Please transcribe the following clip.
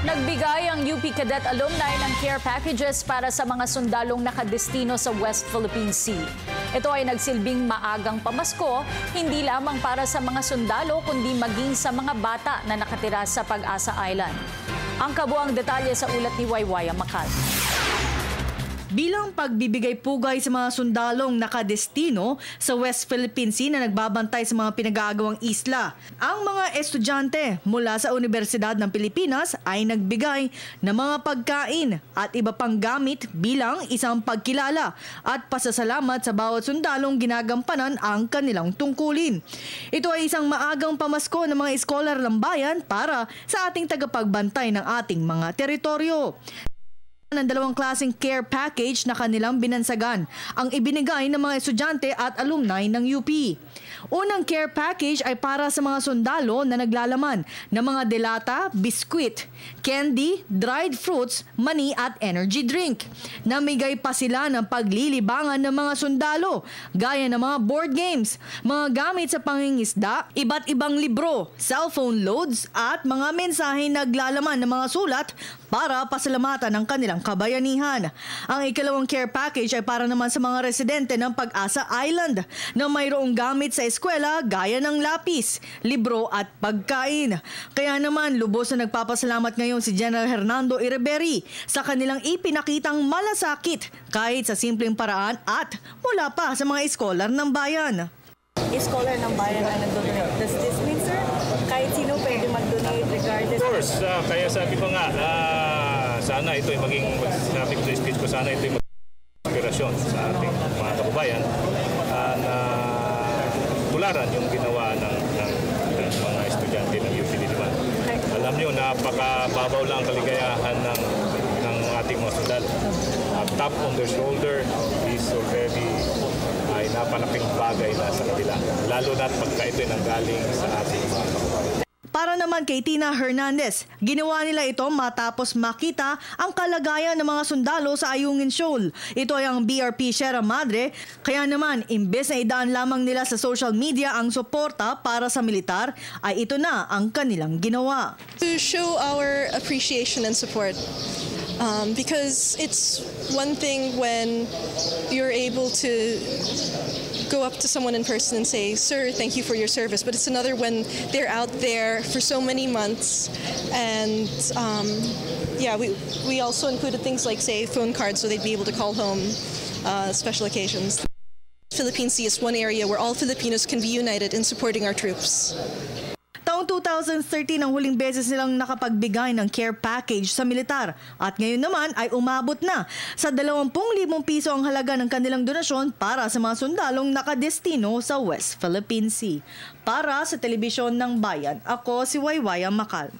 Nagbigay ang UP Cadet alumni ng care packages para sa mga sundalong nakadestino sa West Philippine Sea. Ito ay nagsilbing maagang pamasko, hindi lamang para sa mga sundalo kundi maging sa mga bata na nakatira sa Pag-asa Island. Ang kabuang detalye sa ulat ni Waywaya Macal. Bilang pagbibigay pugay sa mga sundalong nakadestino sa West Philippine Sea na nagbabantay sa mga pinag-aagawang isla, ang mga estudyante mula sa Universidad ng Pilipinas ay nagbigay ng mga pagkain at iba pang gamit bilang isang pagkilala at pasasalamat sa bawat sundalong ginagampanan ang kanilang tungkulin. Ito ay isang maagang pamasko ng mga iskolar ng bayan para sa ating tagapagbantay ng ating mga teritoryo. Ng dalawang klaseng care package na kanilang binansagan ang ibinigay ng mga estudyante at alumni ng UP. Unang care package ay para sa mga sundalo na naglalaman ng mga delata, biskwit, candy, dried fruits, mani at energy drink. Namigay pa sila ng paglilibangan ng mga sundalo gaya ng mga board games, mga gamit sa pangingisda, iba't ibang libro, cellphone loads at mga mensaheng naglalaman ng mga sulat para pasalamatan ng kanilang kabayanihan. Ang ikalawang care package ay para naman sa mga residente ng Pag-asa Island na mayroong gamit sa eskwela gaya ng lapis, libro at pagkain. Kaya naman lubos na nagpapasalamat ngayon si General Hernando Ireberi sa kanilang ipinakitang malasakit kahit sa simpleng paraan at mula pa sa mga iskolar ng bayan. Scholar ng bayan na nag-donate. Does this mean, sir, kahit sino pwede mag-donate regardless? Of course, kaya sabi ko nga, sana ito ay maging, sabi ko sa speech ko, sana ito ay inspirasyon sa ating mga kababayan na tularan yung ginawa ng mga estudyante ng UP Diliman. Alam nyo, napakababaw lang ang kaligayahan ng ating mga sundalo. Tap on their shoulder is already ay napalaking bagay na sa kanila. Lalo na pagka ito ay nanggaling sa ating mga kababayan. Para naman kay Tina Hernandez, ginawa nila ito matapos makita ang kalagayan ng mga sundalo sa Ayungin Shoal. Ito ay ang BRP Sierra Madre, kaya naman imbes na idaan lamang nila sa social media ang suporta para sa militar, ay ito na ang kanilang ginawa. To show our appreciation and support. Because it's one thing when you're able to go up to someone in person and say, "Sir, thank you for your service." But it's another when they're out there for so many months. And we also included things like, say, phone cards so they'd be able to call home special occasions. Philippine Sea is one area where all Filipinos can be united in supporting our troops. Taong 2013 ang huling beses nilang nakapagbigay ng care package sa militar at ngayon naman ay umabot na sa 20,000 piso ang halaga ng kanilang donasyon para sa mga sundalong nakadestino sa West Philippine Sea. Para sa Telebisyon ng Bayan, ako si Waywaya Macal.